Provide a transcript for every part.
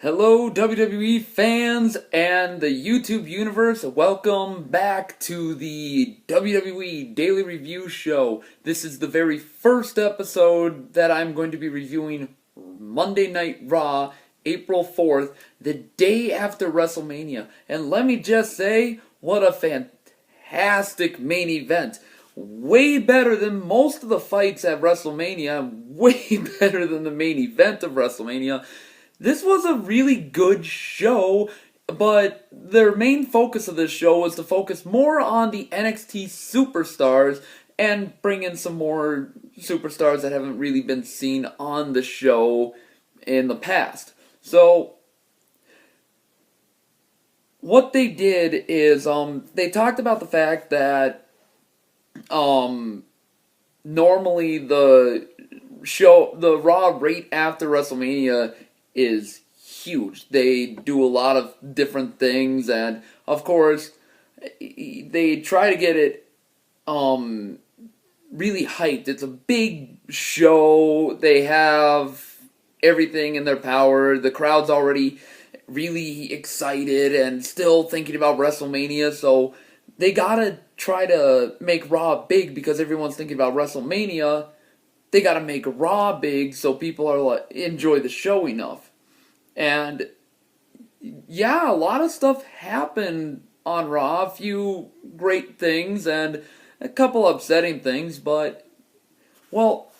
Hello, WWE fans and the YouTube universe. Welcome back to the WWE Daily Review Show. This is the very first episode that I'm going to be reviewing Monday Night Raw, April 4th, the day after WrestleMania. And let me just say, what a fantastic main event. Way better than most of the fights at WrestleMania, way better than the main event of WrestleMania. This was a really good show, but their main focus of this show was to focus more on the NXT superstars and bring in some more superstars that haven't really been seen on the show in the past. So, what they did is, they talked about the fact that, normally the Raw right after WrestleMania is huge. They do a lot of different things, and of course, they try to get it really hyped. It's a big show. They have everything in their power. The crowd's already really excited and still thinking about WrestleMania, so they gotta try to make Raw big because everyone's thinking about WrestleMania. They gotta make Raw big so people are like, enjoy the show enough. And yeah, a lot of stuff happened on Raw. A few great things and a couple upsetting things, but, well,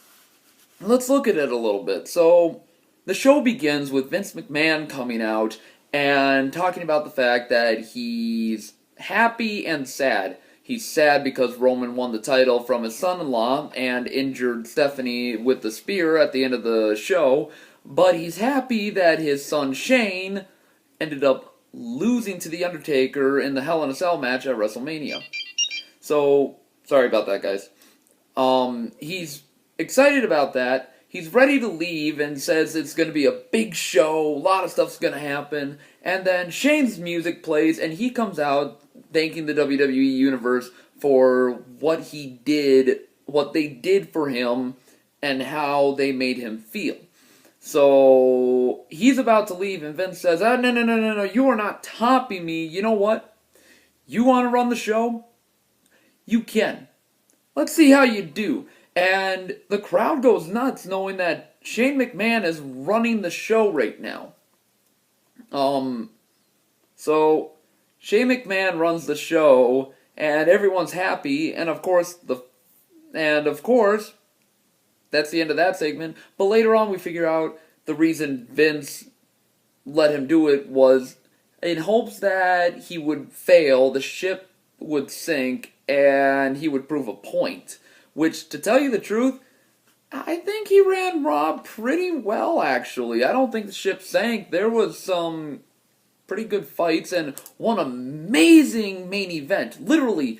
let's look at it a little bit. So, the show begins with Vince McMahon coming out and talking about the fact that he's happy and sad. He's sad because Roman won the title from his son-in-law and injured Stephanie with the spear at the end of the show, but he's happy that his son Shane ended up losing to The Undertaker in the Hell in a Cell match at WrestleMania. So, sorry about that, guys. He's excited about that. He's ready to leave and says it's going to be a big show, a lot of stuff's going to happen, and then Shane's music plays and he comes out thanking the WWE Universe for what he did, what they did for him, and how they made him feel. So, he's about to leave, and Vince says, no, you are not topping me. You know what? You want to run the show? You can. Let's see how you do. And the crowd goes nuts knowing that Shane McMahon is running the show right now. So Shane McMahon runs the show, and everyone's happy, and of course, that's the end of that segment. But later on, we figure out the reason Vince let him do it was in hopes that he would fail, the ship would sink, and he would prove a point. Which, to tell you the truth, I think he ran Raw pretty well, actually. I don't think the ship sank. There was some pretty good fights and one amazing main event. Literally,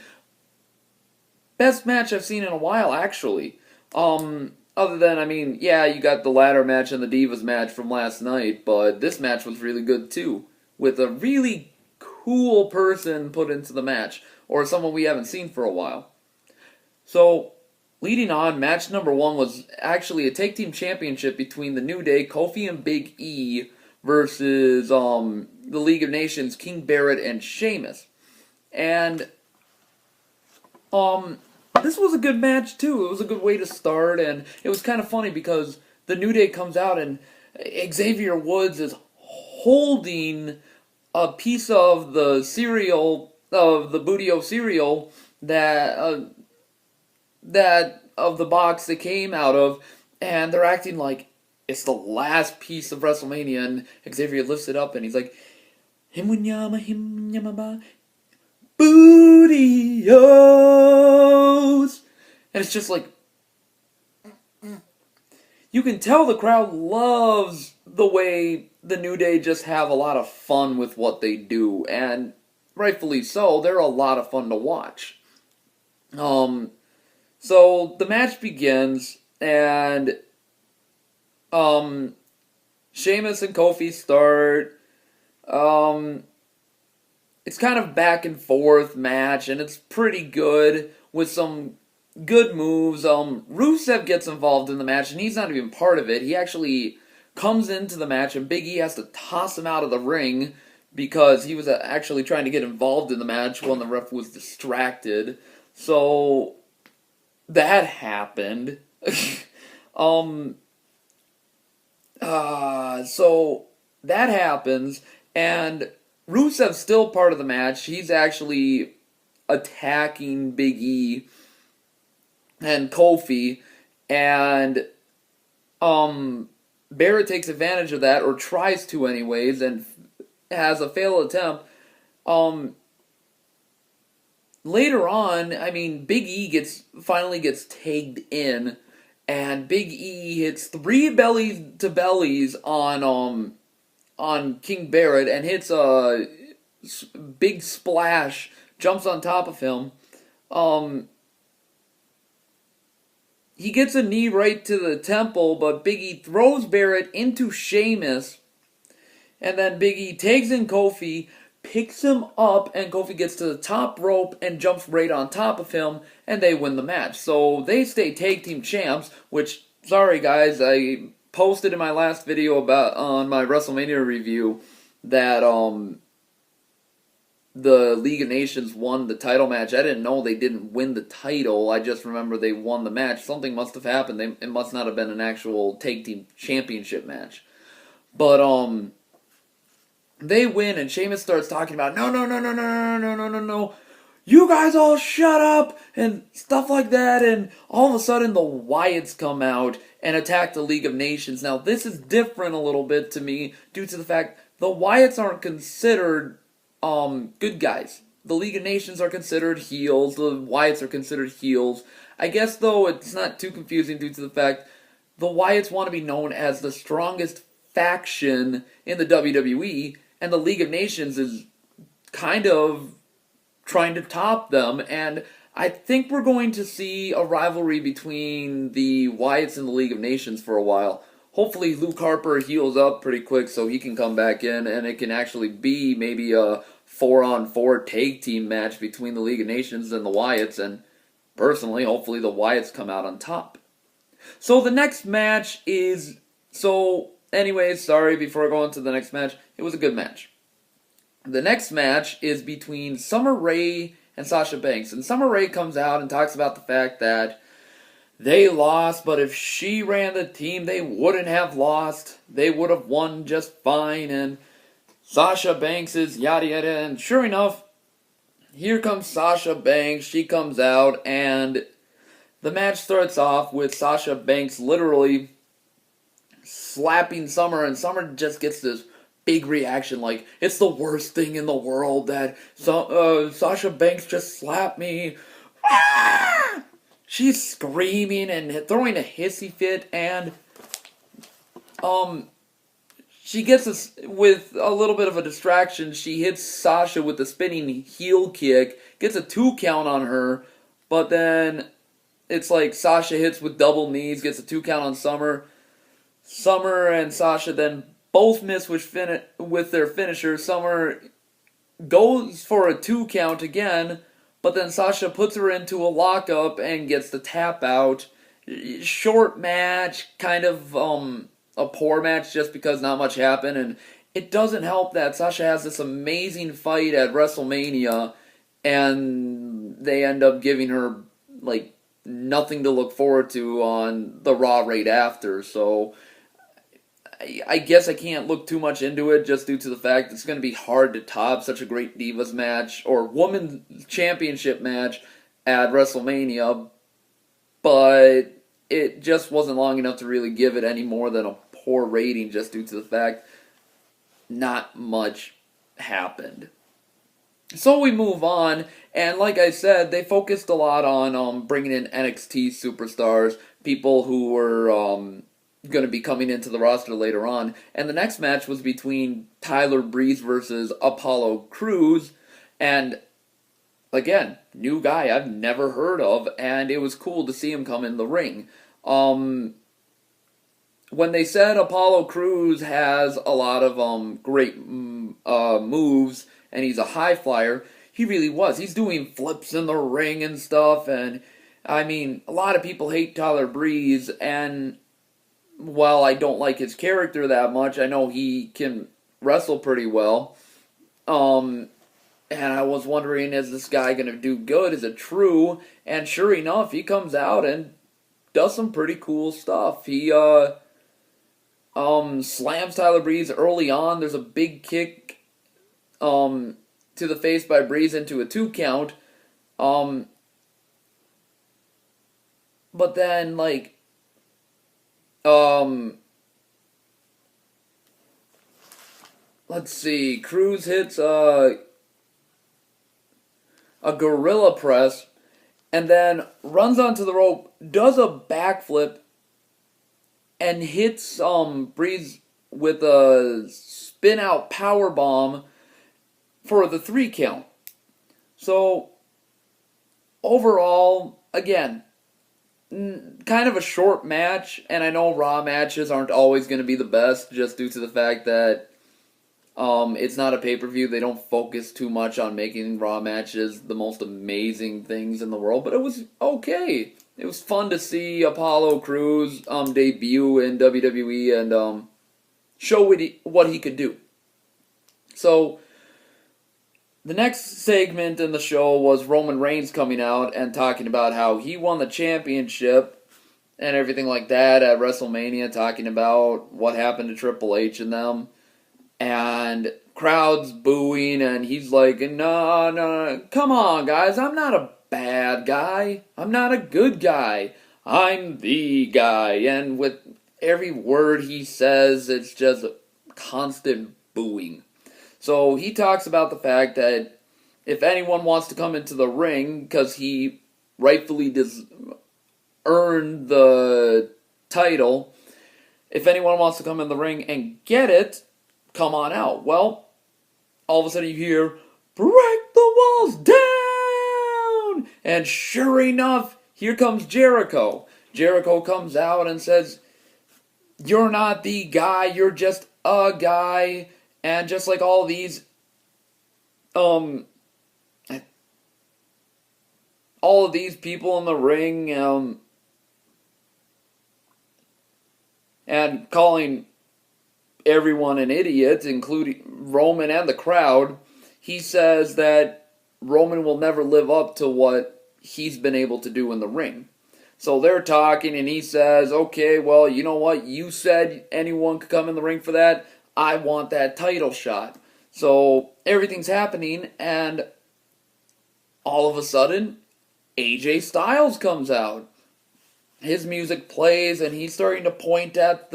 best match I've seen in a while, actually. Other than, yeah, you got the ladder match and the Divas match from last night, but this match was really good too, with a really cool person put into the match, or someone we haven't seen for a while. So, leading on, match number 1 was actually a tag team championship between the New Day, Kofi and Big E, versus the League of Nations, King Barrett and Sheamus. And this was a good match too. It was a good way to start, and it was kind of funny because the New Day comes out and Xavier Woods is holding a piece of the cereal, of the Bootio cereal that of the box they came out of, and they're acting like it's the last piece of WrestleMania, and Xavier lifts it up and he's like, Him-wun-yama, Bootio's, and it's just like, you can tell the crowd loves the way the New Day just have a lot of fun with what they do, and rightfully so. They're a lot of fun to watch. So the match begins, and Sheamus and Kofi start. It's kind of back and forth match, and it's pretty good with some good moves. Rusev gets involved in the match, and he's not even part of it. He actually comes into the match, and Big E has to toss him out of the ring because he was actually trying to get involved in the match when the ref was distracted. So that happened. So that happens, and Rusev's still part of the match. He's actually attacking Big E and Kofi, and Barrett takes advantage of that, or tries to anyways, and has a failed attempt. Later on, I mean, Big E finally gets tagged in, and Big E hits 3 belly to bellies on King Barrett, and hits a big splash, jumps on top of him. He gets a knee right to the temple, but Big E throws Barrett into Sheamus, and then Big E tags in Kofi, picks him up, and Kofi gets to the top rope and jumps right on top of him, and they win the match. So they stay tag team champs, which, sorry guys, I posted in my last video on my WrestleMania review that the League of Nations won the title match. I didn't know they didn't win the title. I just remember they won the match. Something must have happened. It must not have been an actual tag team championship match. But they win, and Sheamus starts talking about, no, you guys all shut up, and stuff like that, and all of a sudden the Wyatts come out and attack the League of Nations. Now, this is different a little bit to me, due to the fact the Wyatts aren't considered good guys. The League of Nations are considered heels, the Wyatts are considered heels. I guess, though, it's not too confusing due to the fact the Wyatts want to be known as the strongest faction in the WWE, and the League of Nations is kind of trying to top them, and I think we're going to see a rivalry between the Wyatts and the League of Nations for a while. Hopefully Luke Harper heals up pretty quick so he can come back in, and it can actually be maybe a 4-on-4 tag team match between the League of Nations and the Wyatts, and personally, hopefully the Wyatts come out on top. So the next match is... anyways, sorry, before I go on to the next match, it was a good match. The next match is between Summer Rae and Sasha Banks. And Summer Rae comes out and talks about the fact that they lost, but if she ran the team, they wouldn't have lost. They would have won just fine. And Sasha Banks is yada yada. And sure enough, here comes Sasha Banks. She comes out, and the match starts off with Sasha Banks literally slapping Summer, and Summer just gets this big reaction like, it's the worst thing in the world that Sasha Banks just slapped me. Ah! She's screaming and throwing a hissy fit, and she gets this, with a little bit of a distraction, she hits Sasha with the spinning heel kick, gets a 2 count on her, but then it's like Sasha hits with double knees, gets a 2 count on Summer. Summer and Sasha then both miss with their finisher. Summer goes for a 2 count again, but then Sasha puts her into a lockup and gets the tap out. Short match, kind of a poor match just because not much happened, and it doesn't help that Sasha has this amazing fight at WrestleMania, and they end up giving her like nothing to look forward to on the Raw right after. So I guess I can't look too much into it just due to the fact it's going to be hard to top such a great Divas match or Women's Championship match at WrestleMania, but it just wasn't long enough to really give it any more than a poor rating just due to the fact not much happened. So we move on, and like I said, they focused a lot on bringing in NXT superstars, people who were going to be coming into the roster later on. And the next match was between Tyler Breeze versus Apollo Crews. And again, new guy I've never heard of, and it was cool to see him come in the ring. When they said Apollo Crews has a lot of great moves, and he's a high flyer, he really was. He's doing flips in the ring and stuff, and I mean, a lot of people hate Tyler Breeze, and while I don't like his character that much, I know he can wrestle pretty well. And I was wondering, is this guy going to do good? Is it true? And sure enough, he comes out and does some pretty cool stuff. He slams Tyler Breeze early on. There's a big kick to the face by Breeze into a 2 count. But then, like, let's see, Cruz hits a gorilla press, and then runs onto the rope, does a backflip, and hits Breeze with a spin out power bomb for the 3 count. So overall, again, kind of a short match, and I know Raw matches aren't always going to be the best just due to the fact that it's not a pay-per-view. They don't focus too much on making Raw matches the most amazing things in the world, but it was okay. It was fun to see Apollo Crews debut in WWE and show what he could do. So, the next segment in the show was Roman Reigns coming out and talking about how he won the championship and everything like that at WrestleMania, talking about what happened to Triple H and them. And crowds booing, and he's like, no, come on, guys, I'm not a bad guy. I'm not a good guy. I'm the guy. And with every word he says, it's just constant booing. So he talks about the fact that if anyone wants to come into the ring, because he rightfully earned the title, if anyone wants to come in the ring and get it, come on out. Well, all of a sudden you hear, break the walls down! And sure enough, here comes Jericho. Jericho comes out and says, you're not the guy, you're just a guy. And just like all these, all of these people in the ring, and calling everyone an idiot, including Roman and the crowd, he says that Roman will never live up to what he's been able to do in the ring. So they're talking, and he says, okay, well, you know what? You said anyone could come in the ring for that. I want that title shot. So everything's happening, and all of a sudden, AJ Styles comes out. His music plays, and he's starting to point at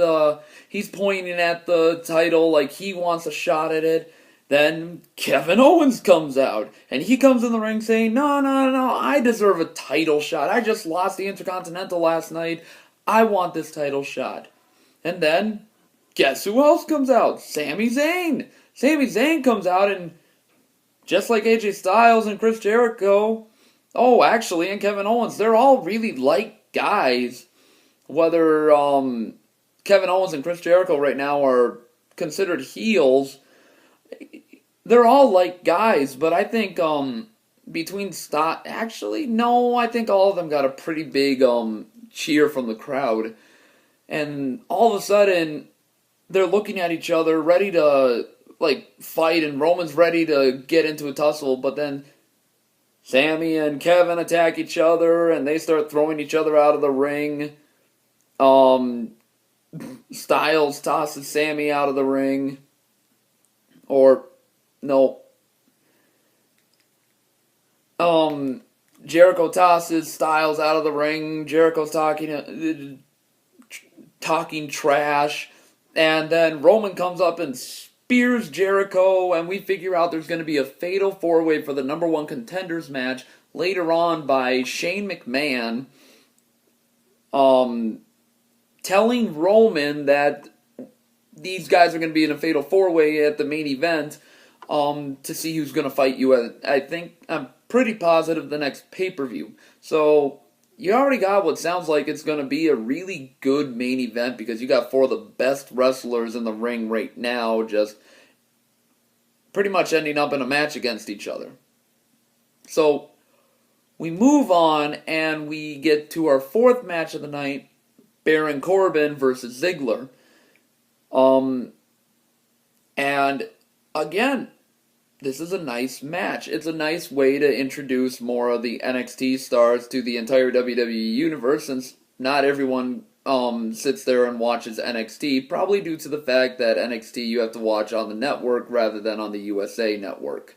he's pointing at the title like he wants a shot at it. Then Kevin Owens comes out, and he comes in the ring saying, no, I deserve a title shot. I just lost the Intercontinental last night. I want this title shot. And then, guess who else comes out? Sami Zayn. Sami Zayn comes out, and just like AJ Styles and Chris Jericho, and Kevin Owens, they're all really like guys. Whether Kevin Owens and Chris Jericho right now are considered heels, they're all like guys, but I think I think all of them got a pretty big cheer from the crowd. And all of a sudden, they're looking at each other, ready to fight, and Roman's ready to get into a tussle, but then Sammy and Kevin attack each other, and they start throwing each other out of the ring. Styles tosses Sammy out of the ring. Jericho tosses Styles out of the ring. Jericho's talking trash. And then Roman comes up and spears Jericho, and we figure out there's going to be a fatal 4-way for the number 1 contenders match later on by Shane McMahon telling Roman that these guys are going to be in a fatal 4-way at the main event to see who's going to fight you at, I'm pretty positive, the next pay-per-view. So you already got what sounds like it's going to be a really good main event, because you got 4 of the best wrestlers in the ring right now just pretty much ending up in a match against each other. So we move on, and we get to our 4th match of the night, Baron Corbin versus Ziggler. And again, this is a nice match. It's a nice way to introduce more of the NXT stars to the entire WWE universe, since not everyone sits there and watches NXT, probably due to the fact that NXT you have to watch on the network rather than on the USA network.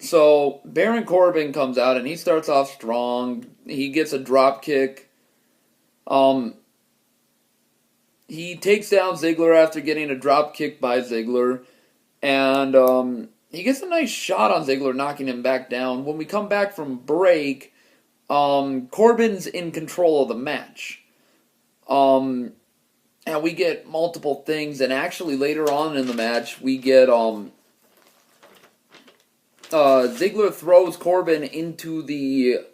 So Baron Corbin comes out and he starts off strong. He gets a drop kick. He takes down Ziggler after getting a drop kick by Ziggler. And he gets a nice shot on Ziggler, knocking him back down. When we come back from break, Corbin's in control of the match. And we get multiple things. And actually, later on in the match, we get Ziggler throws Corbin into the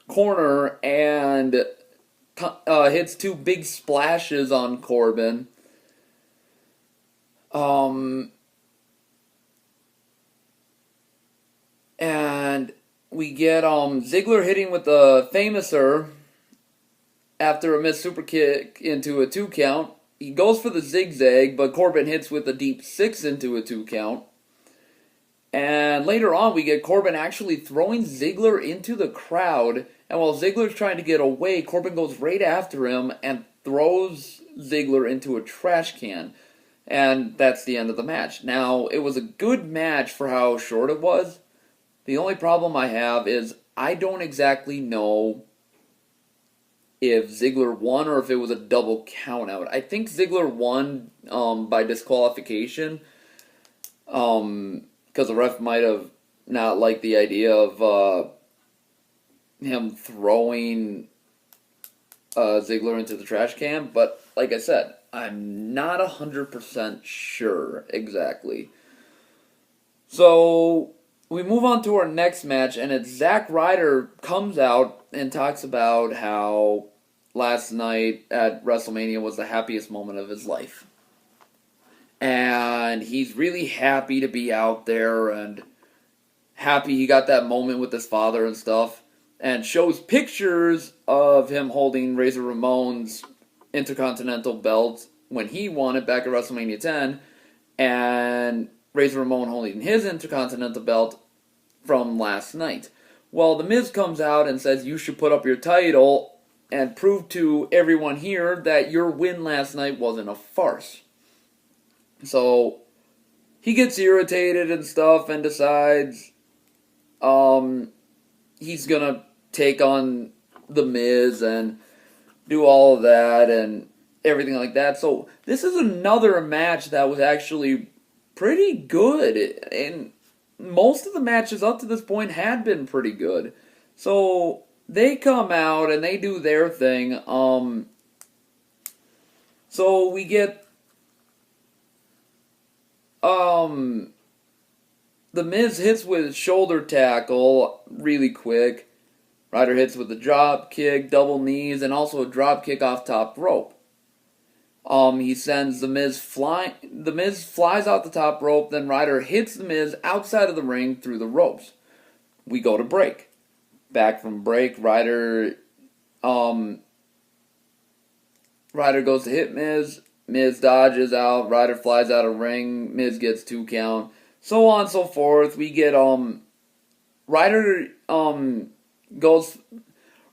corner and hits two big splashes on Corbin. And we get Ziggler hitting with the Famouser after a missed super kick into a 2 count. He goes for the zigzag, but Corbin hits with a deep 6 into a 2 count. And later on, we get Corbin actually throwing Ziggler into the crowd. And while Ziggler's trying to get away, Corbin goes right after him and throws Ziggler into a trash can. And that's the end of the match. Now, it was a good match for how short it was. The only problem I have is I don't exactly know if Ziggler won or if it was a double countout. I think Ziggler won by disqualification because the ref might have not liked the idea of him throwing Ziggler into the trash can. But like I said, I'm not 100% sure exactly. So we move on to our next match, and it's Zack Ryder comes out and talks about how last night at WrestleMania was the happiest moment of his life. And he's really happy to be out there and happy he got that moment with his father and stuff. And shows pictures of him holding Razor Ramon's Intercontinental belt when he won it back at WrestleMania 10. And Razor Ramon holding his Intercontinental belt from last night. Well, The Miz comes out and says you should put up your title and prove to everyone here that your win last night wasn't a farce. So he gets irritated and stuff and decides he's gonna take on The Miz and do all of that and everything like that. So this is another match that was actually pretty good, and most of the matches up to this point had been pretty good. So they come out and they do their thing. So we get The Miz hits with shoulder tackle really quick. Ryder hits with a drop kick, double knees, and also a drop kick off top rope. He sends The Miz flying. The Miz flies out the top rope, then Ryder hits The Miz outside of the ring through the ropes. We go to break. Back from break, Ryder goes to hit Miz. Miz dodges out. Ryder flies out of ring. Miz gets 2 count. So on and so forth. We get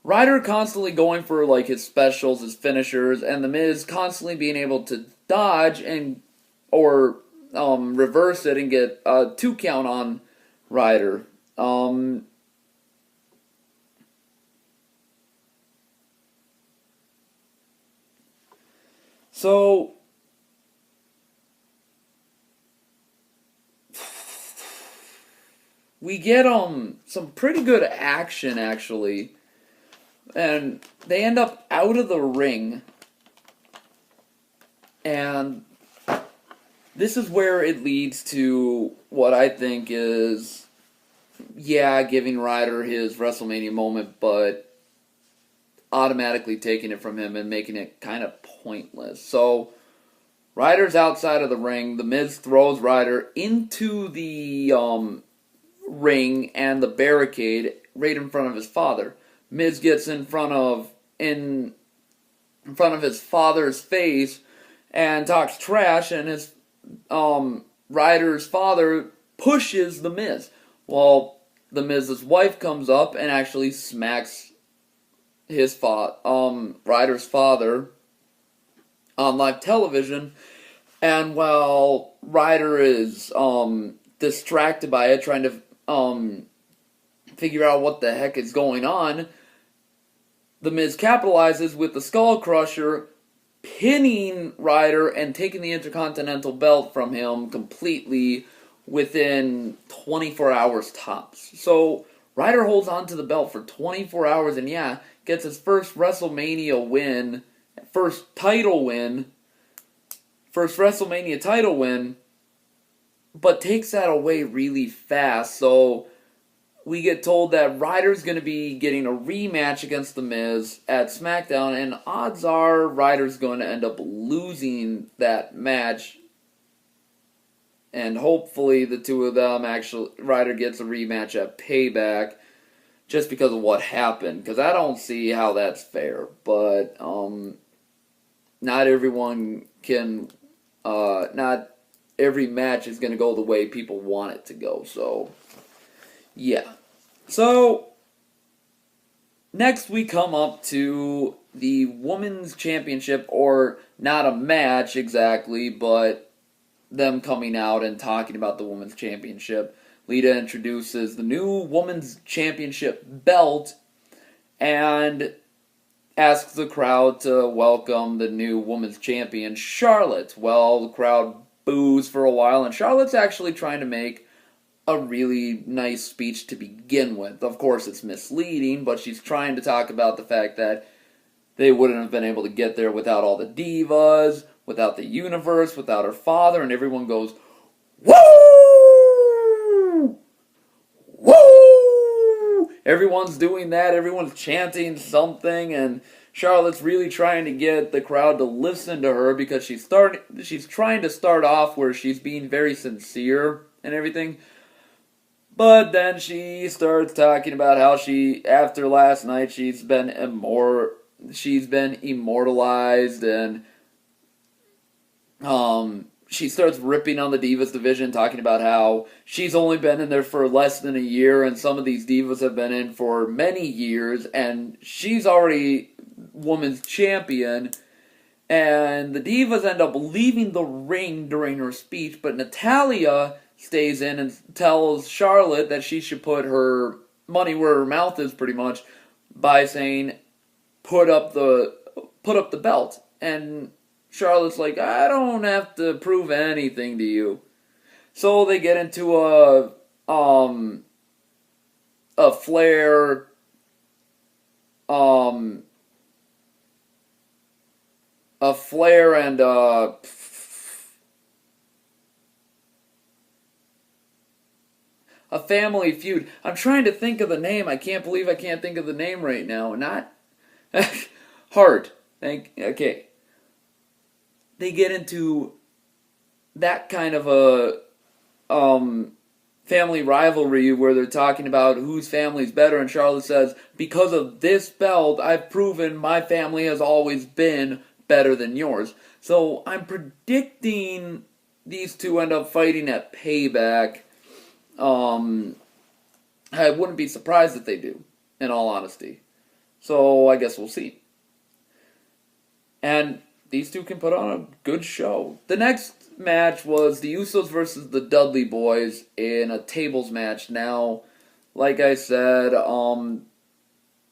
Ryder constantly going for like his specials, his finishers, and The Miz constantly being able to dodge and or reverse it and get a 2 count on Ryder. So we get some pretty good action actually. And they end up out of the ring. And this is where it leads to what I think is, giving Ryder his WrestleMania moment, but automatically taking it from him and making it kind of pointless. So, Ryder's outside of the ring. The Miz throws Ryder into the ring and the barricade right in front of his father. Miz gets in front of in front of his father's face and talks trash, and his Ryder's father pushes The Miz. Well, The Miz's wife comes up and actually smacks his Ryder's father on live television, and while Ryder is distracted by it, trying to figure out what the heck is going on, The Miz capitalizes with the Skull Crusher, pinning Ryder and taking the Intercontinental belt from him completely within 24 hours tops. So Ryder holds on to the belt for 24 hours and gets his first WrestleMania win, first WrestleMania title win, but takes that away really fast. So we get told that Ryder's going to be getting a rematch against The Miz at SmackDown, and odds are Ryder's going to end up losing that match. And hopefully the two of them Ryder gets a rematch at Payback just because of what happened. Because I don't see how that's fair. But not everyone can, not every match is going to go the way people want it to go. So, yeah. So, next we come up to the Women's Championship, or not a match exactly, but them coming out and talking about the Women's Championship. Lita introduces the new Women's Championship belt and asks the crowd to welcome the new Women's Champion, Charlotte. Well, the crowd boos for a while, and Charlotte's actually trying to make a really nice speech to begin with. Of course, it's misleading, but she's trying to talk about the fact that they wouldn't have been able to get there without all the divas, without the universe, without her father, and everyone goes, woo! Woo! Everyone's doing that, everyone's chanting something, and Charlotte's really trying to get the crowd to listen to her because she's trying to start off where she's being very sincere and everything. But then she starts talking about how after last night, she's been immortalized, and she starts ripping on the Divas division, talking about how she's only been in there for less than a year, and some of these Divas have been in for many years, and she's already Women's Champion. And the Divas end up leaving the ring during her speech, but Natalya stays in and tells Charlotte that she should put her money where her mouth is, pretty much, by saying, put up the belt. And Charlotte's like, I don't have to prove anything to you. So they get into a Flair, and a family feud. I'm trying to think of the name. I can't believe I can't think of the name right now. Not Hart. Okay. They get into that kind of a family rivalry where they're talking about whose family's better, and Charlotte says, because of this belt, I've proven my family has always been better than yours. So I'm predicting these two end up fighting at Payback. I wouldn't be surprised if they do, in all honesty. So I guess we'll see. And these two can put on a good show. The next match was the Usos versus the Dudley Boys in a tables match. Now, like I said, the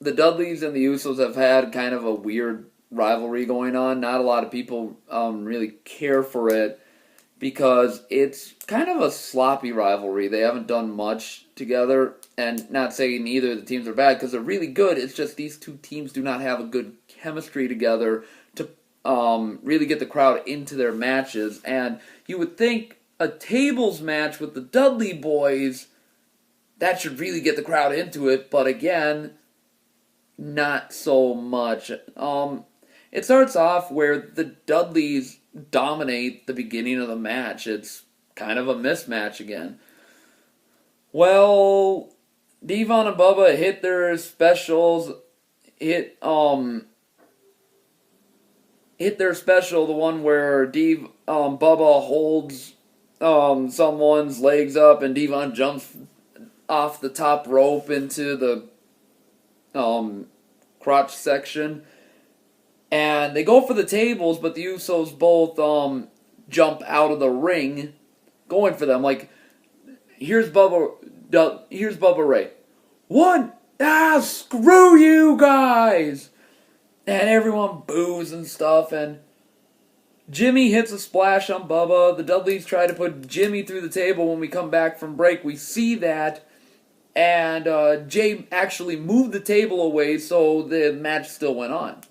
Dudleys and the Usos have had kind of a weird rivalry going on. Not a lot of people really care for it because it's kind of a sloppy rivalry. They haven't done much together, and not saying either of the teams are bad because they're really good. It's just these two teams do not have a good chemistry together to really get the crowd into their matches. And you would think a tables match with the Dudley Boys, that should really get the crowd into it, but again, not so much. It starts off where the Dudleys dominate the beginning of the match. It's kind of a mismatch again. Well, Devon and Bubba hit their specials, hit hit their special, the one where Bubba holds someone's legs up and Devon jumps off the top rope into the crotch section. And they go for the tables, but the Usos both jump out of the ring, going for them. Like, here's Bubba Ray. Screw you guys! And everyone boos and stuff, and Jimmy hits a splash on Bubba. The Dudleys try to put Jimmy through the table when we come back from break. We see that, and Jay actually moved the table away, so the match still went on.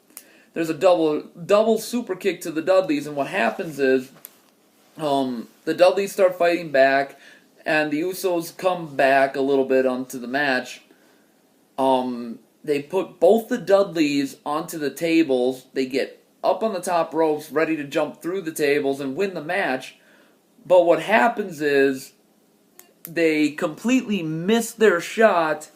There's a double super kick to the Dudleys, and what happens is the Dudleys start fighting back, and the Usos come back a little bit onto the match. They put both the Dudleys onto the tables. They get up on the top ropes, ready to jump through the tables and win the match. But what happens is they completely miss their shot,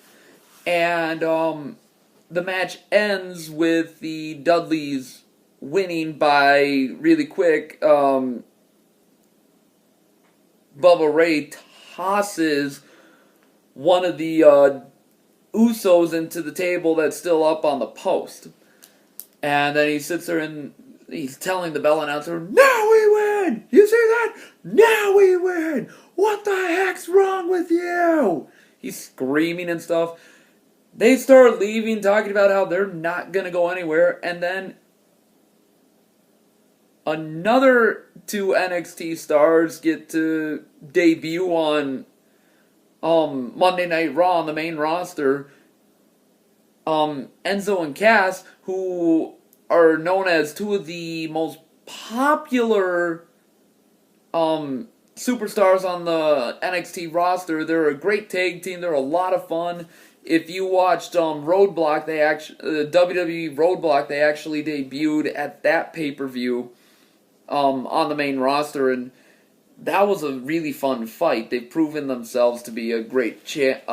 and the match ends with the Dudleys winning by really quick. Bubba Ray tosses one of the Usos into the table that's still up on the post. And then he sits there and he's telling the bell announcer, "Now we win! You see that? Now we win! What the heck's wrong with you?" He's screaming and stuff. They start leaving, talking about how they're not going to go anywhere. And then another two NXT stars get to debut on Monday Night Raw on the main roster. Enzo and Cass, who are known as two of the most popular superstars on the NXT roster. They're a great tag team. They're a lot of fun. If you watched Roadblock, WWE Roadblock, they actually debuted at that pay-per-view on the main roster, and that was a really fun fight. They've proven themselves to be a great tag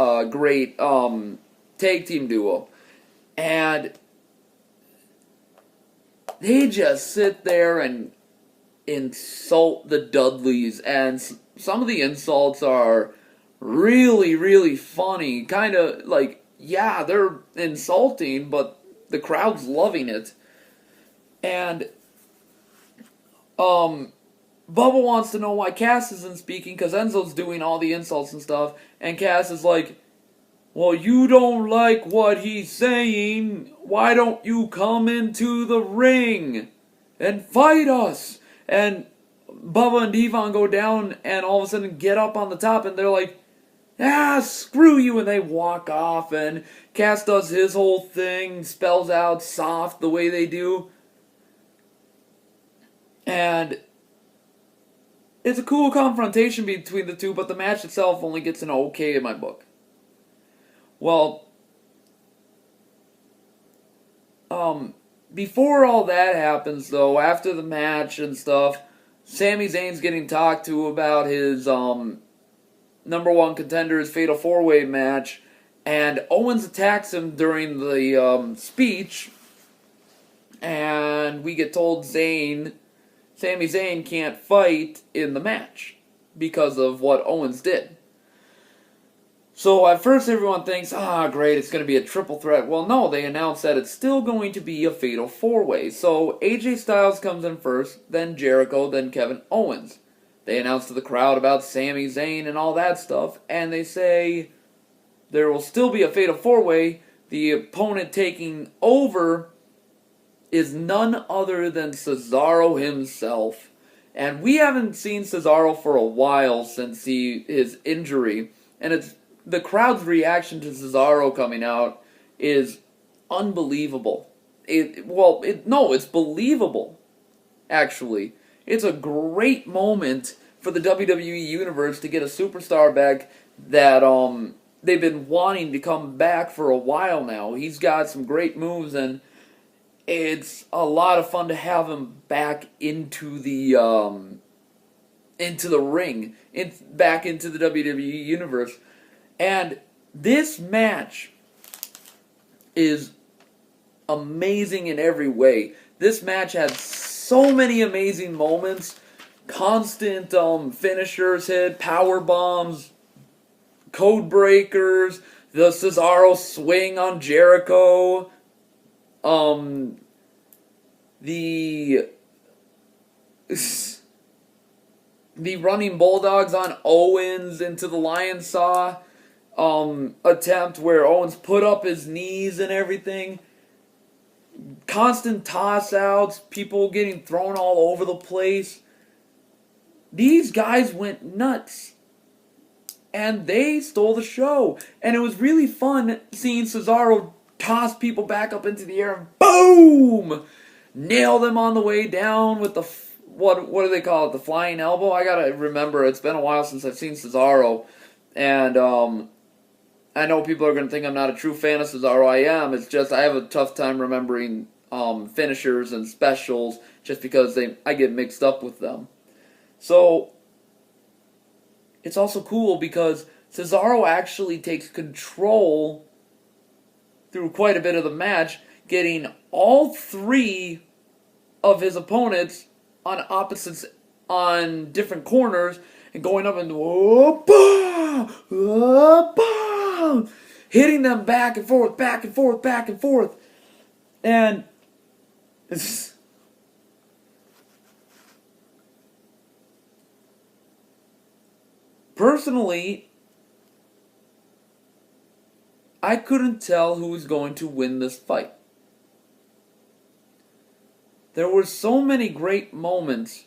team duo. And they just sit there and insult the Dudleys, and some of the insults are really, really funny. Kind of like, yeah, they're insulting, but the crowd's loving it. And Bubba wants to know why Cass isn't speaking, because Enzo's doing all the insults and stuff, and Cass is like, "Well, you don't like what he's saying, why don't you come into the ring and fight us?" And Bubba and Devon go down and all of a sudden get up on the top, and they're like, "Screw you," and they walk off, and Cass does his whole thing, spells out soft the way they do. And it's a cool confrontation between the two, but the match itself only gets an okay in my book. Well, before all that happens, though, after the match and stuff, Sami Zayn's getting talked to about his number one contender's Fatal 4-Way match, and Owens attacks him during the speech, and we get told Sami Zayn can't fight in the match because of what Owens did. So at first everyone thinks, great, it's going to be a triple threat. Well, no, they announced that it's still going to be a Fatal 4-Way. So AJ Styles comes in first, then Jericho, then Kevin Owens. They announce to the crowd about Sami Zayn and all that stuff, and they say there will still be a Fatal 4-Way. The opponent taking over is none other than Cesaro himself. And we haven't seen Cesaro for a while since his injury, and the crowd's reaction to Cesaro coming out is unbelievable. It's believable, actually. It's a great moment for the WWE Universe to get a superstar back that they've been wanting to come back for a while now. He's got some great moves, and it's a lot of fun to have him back into the ring, back into the WWE Universe. And this match is amazing in every way. This match had so many amazing moments. Constant finishers hit, power bombs, code breakers, the Cesaro swing on Jericho, the running bulldogs on Owens into the lion saw attempt where Owens put up his knees and everything. Constant toss outs, people getting thrown all over the place. These guys went nuts. And they stole the show. And it was really fun seeing Cesaro toss people back up into the air and boom! Nail them on the way down with the, what do they call it? The flying elbow? I gotta remember, it's been a while since I've seen Cesaro. And I know people are gonna think I'm not a true fan of Cesaro. I am. It's just I have a tough time remembering finishers and specials just because I get mixed up with them. So it's also cool because Cesaro actually takes control through quite a bit of the match, getting all three of his opponents on opposites on different corners and going up and hitting them back and forth, back and forth, back and forth. And personally, I couldn't tell who was going to win this fight. There were so many great moments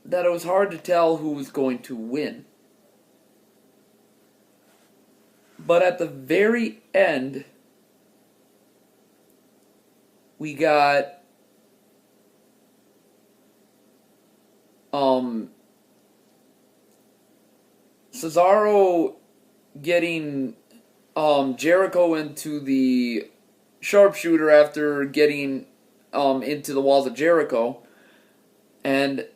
that it was hard to tell who was going to win. But at the very end, we got Cesaro getting Jericho into the sharpshooter after getting into the walls of Jericho. And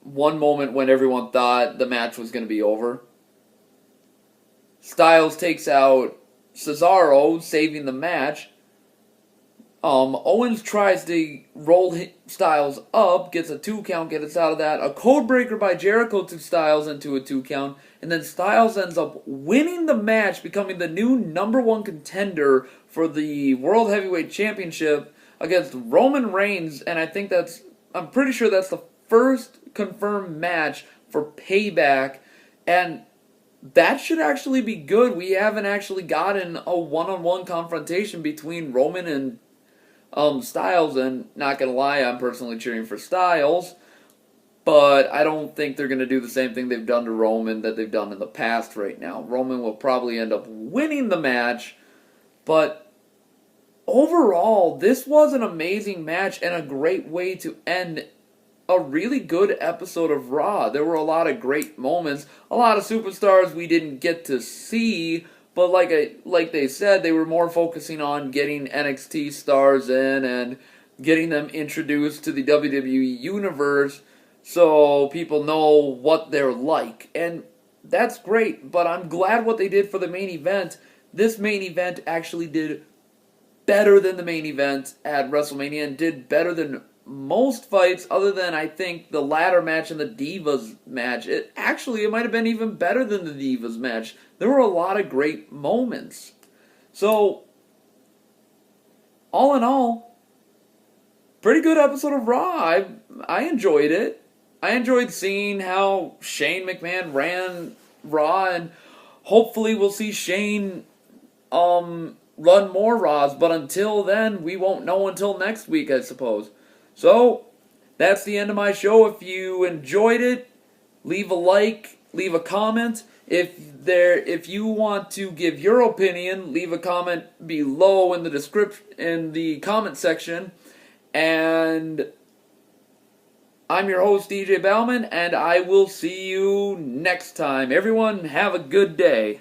one moment when everyone thought the match was going to be over, Styles takes out Cesaro, saving the match. Owens tries to roll Styles up, gets a 2 count, gets out of that. A code breaker by Jericho to Styles into a 2 count. And then Styles ends up winning the match, becoming the new #1 contender for the World Heavyweight Championship against Roman Reigns. And I'm pretty sure that's the first confirmed match for Payback. And that should actually be good. We haven't actually gotten a one-on-one confrontation between Roman and Styles, and not gonna lie, I'm personally cheering for Styles, but I don't think they're gonna do the same thing they've done to Roman that they've done in the past right now. Roman will probably end up winning the match, but overall, this was an amazing match and a great way to end a really good episode of Raw. There were a lot of great moments, a lot of superstars we didn't get to see, but like they said, they were more focusing on getting NXT stars in and getting them introduced to the WWE Universe so people know what they're like. And that's great, but I'm glad what they did for the main event. This main event actually did better than the main event at WrestleMania and did better than most fights other than, I think, the ladder match and the Divas match. It might have been even better than the Divas match. There were a lot of great moments. So, all in all, pretty good episode of Raw. I enjoyed it. I enjoyed seeing how Shane McMahon ran Raw, and hopefully we'll see Shane run more Raws, but until then, we won't know until next week, I suppose. So, that's the end of my show. If you enjoyed it, leave a like, leave a comment. If you want to give your opinion, leave a comment below in the comment section. And I'm your host, DJ Bauman, and I will see you next time. Everyone, have a good day.